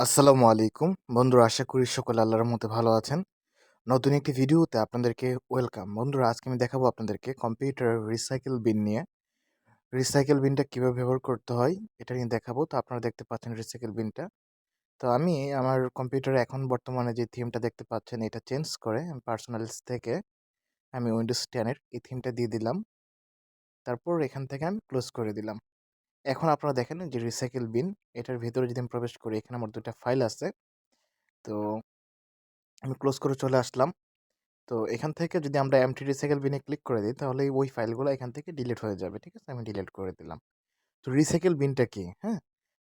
আসসালামু আলাইকুম বন্ধুরা, আশা করি সকলে আল্লাহর মধ্যে ভালো আছেন। নতুন একটি ভিডিওতে আপনাদেরকে ওয়েলকাম। বন্ধুরা, আজকে আমি দেখাবো আপনাদেরকে কম্পিউটারের রিসাইকেল বিন নিয়ে। রিসাইকেল বিনটা কীভাবে ব্যবহার করতে হয় এটা নিয়ে দেখাবো। তো আপনারা দেখতে পাচ্ছেন রিসাইকেল বিনটা। তো আমি আমার কম্পিউটারে এখন বর্তমানে যে থিমটা দেখতে পাচ্ছেন এটা চেঞ্জ করে আমি পার্সোনালস থেকে আমি উইন্ডোজ 10-এর এই থিমটা দিয়ে দিলাম। তারপর এখান থেকে আমি ক্লোজ করে দিলাম। এখন আপনারা দেখেন যে রিসাইকেল বিন, এটার ভিতরে যদি আমি প্রবেশ করি এখানে আমার দুটা ফাইল আছে। তো আমি ক্লোজ করে চলে আসলাম। তো এখান থেকে যদি আমরা এমটি রিসাইকেল বিনে ক্লিক করে দিই তাহলে ওই ফাইলগুলো এখান থেকে ডিলিট হয়ে যাবে। ঠিক আছে, আমি ডিলিট করে দিলাম। তো রিসাইকেল বিনটা কি? হ্যাঁ,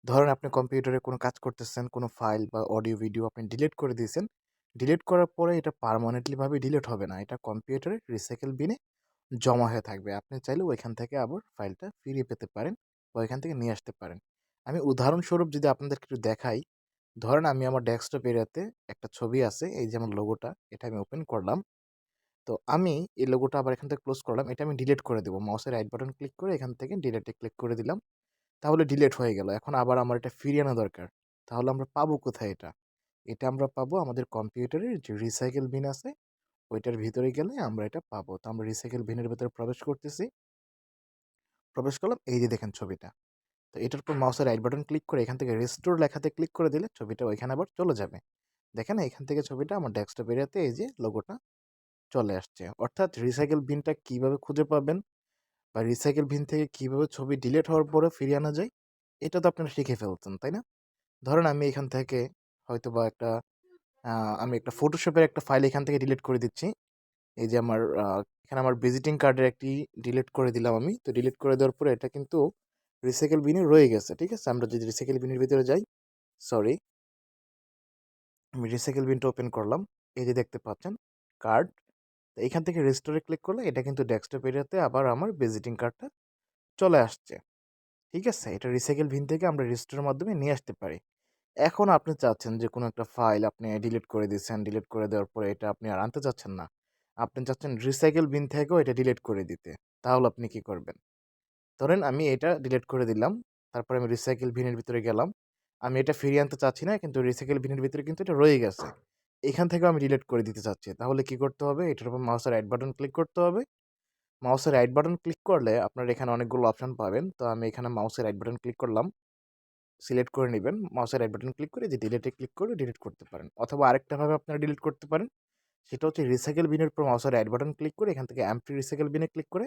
ধরেন আপনি কম্পিউটারে কোনো কাজ করতেছেন, কোনো ফাইল বা অডিও ভিডিও আপনি ডিলিট করে দিয়েছেন। ডিলিট করার পরে এটা পার্মানেন্টলিভাবে ডিলিট হবে না, এটা কম্পিউটারের রিসাইকেল বিনে জমা হয়ে থাকবে। আপনি চাইলে ওইখান থেকে আবার ফাইলটা ফিরিয়ে পেতে পারেন বা ওইখান থেকে নিয়ে আসতে পারেন। আমি উদাহরণস্বরূপ যদি আপনাদেরকে একটু দেখাই, ধরেন আমি আমার ডেস্কটপ এরিয়াতে একটা ছবি আছে, এই যেমন লোগোটা, এটা আমি ওপেন করলাম। তো আমি এই লোগোটা আবার এখান থেকে ক্লোজ করলাম, এটা আমি ডিলিট করে দেবো। মাউসের রাইট বাটন ক্লিক করে এখান থেকে ডিলিটে ক্লিক করে দিলাম। তাহলে ডিলিট হয়ে গেল। এখন আবার আমার এটা ফিরিয়ে আনা দরকার। তাহলে আমরা পাবো কোথায় এটা? এটা আমরা পাবো আমাদের কম্পিউটারের যে রিসাইকেল বিন আছে ওইটার ভিতরে গেলে আমরা এটা পাবো। তো আমরা রিসাইকেল বিনের ভেতরে প্রবেশ করতেছি। প্রবেশ করলাম, এই যে দেখেন ছবিটা। তো এটার উপর মাউসের রাইট বাটন ক্লিক করে এখান থেকে রেস্টোর লেখাতে ক্লিক করে দিলে ছবিটা ওইখানে আবার চলে যাবে। দেখেন এখান থেকে ছবিটা আমার ডেস্কটপ এরিয়াতে এই যে লোগোটা চলে আসছে। অর্থাৎ রিসাইকেল বিনটা কিভাবে খুঁজে পাবেন বা রিসাইকেল বিন থেকে কিভাবে ছবি ডিলিট হওয়ার পরে ফিরিয়ে আনা যায়, এটা তো আপনারা শিখে ফেলছেন, তাই না? ধরেন আমি এখান থেকে হয়তোবা আমি একটা ফটোশপের একটা ফাইল এখান থেকে ডিলিট করে দিচ্ছি। এই যে এখানে আমার ভিজিটিং কার্ডের একটি ডিলিট করে দিলাম আমি। তো ডিলিট করে দেওয়ার পরে এটা কিন্তু রিসাইকেল বিনে রয়ে গেছে। ঠিক আছে? আমরা যদি রিসাইকেল বিনের ভিতরে যাই, সরি, আমি রিসাইকেল বিনটা ওপেন করলাম। এই যে দেখতে পাচ্ছেন কার্ড। তো এখান থেকে রেস্টোরে ক্লিক করলে এটা কিন্তু ডেস্কটপ এরিয়াতে আবার আমার ভিজিটিং কার্ডটা চলে আসছে। ঠিক আছে? এটা রিসাইকেল বিন থেকে আমরা রেস্টোরের মাধ্যমে নিয়ে আসতে পারি। এখন আপনি চাচ্ছেন যে কোনো একটা ফাইল আপনি ডিলিট করে দিচ্ছেন, ডিলিট করে দেওয়ার পরে এটা আপনি আর আনতে চাচ্ছেন না। আপনি চাচ্ছেন রিসাইকেল বিন থেকেও এটা ডিলিট করে দিতে। তাহলে আপনি কি করবেন? ধরেন আমি এটা ডিলিট করে দিলাম। তারপরে আমি রিসাইকেল বিনের ভিতরে গেলাম। আমি এটা ফিরিয়ে আনতে চাচ্ছি না, কিন্তু রিসাইকেল বিনের ভিতরে কিন্তু এটা রয়ে গেছে। এখান থেকেও আমি ডিলিট করে দিতে চাচ্ছি। তাহলে কি করতে হবে? এটার উপর মাউসের রাইট বাটন ক্লিক করতে হবে। মাউসের রাইট বাটন ক্লিক করলে আপনারা এখানে অনেকগুলো অপশন পাবেন। তো আমি এখানে মাউসের রাইট বাটন ক্লিক করলাম। সিলেক্ট করে নিবেন। মাউসের রাইট বাটন ক্লিক করে যে ডিলিটে ক্লিক করে ডিলিট করতে পারেন। অথবা আরেকটাভাবে আপনারা ডিলিট করতে পারেন। সেটা হচ্ছে রিসাইকেল বিনের উপর মাউসের রাইট বাটন ক্লিক করে এখান থেকে এম্পটি রিসাইকেল বিনে ক্লিক করে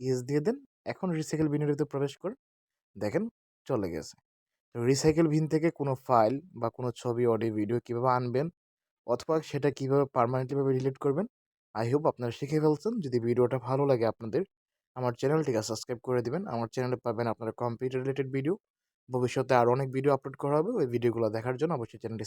ইয়েস দিয়ে দেন। এখন রিসাইকেল বিনের ভিতরে প্রবেশ করে দেখেন চলে গেছে। তো রিসাইকেল বিন থেকে কোনো ফাইল বা কোনো ছবি, অডিও, ভিডিও কীভাবে আনবেন অথবা সেটা কীভাবে পার্মানেন্টলিভাবে ডিলিট করবেন, আই হোপ আপনারা শিখে ফেলছেন। যদি ভিডিওটা ভালো লাগে আপনাদের, আমার চ্যানেলটিকে সাবস্ক্রাইব করে দিবেন। আমার চ্যানেলে পাবেন আপনারা কম্পিউটার রিলেটেড ভিডিও। ভবিষ্যতে আরও অনেক ভিডিও আপলোড করা হবে। ওই ভিডিওগুলো দেখার জন্য অবশ্যই চ্যানেলটি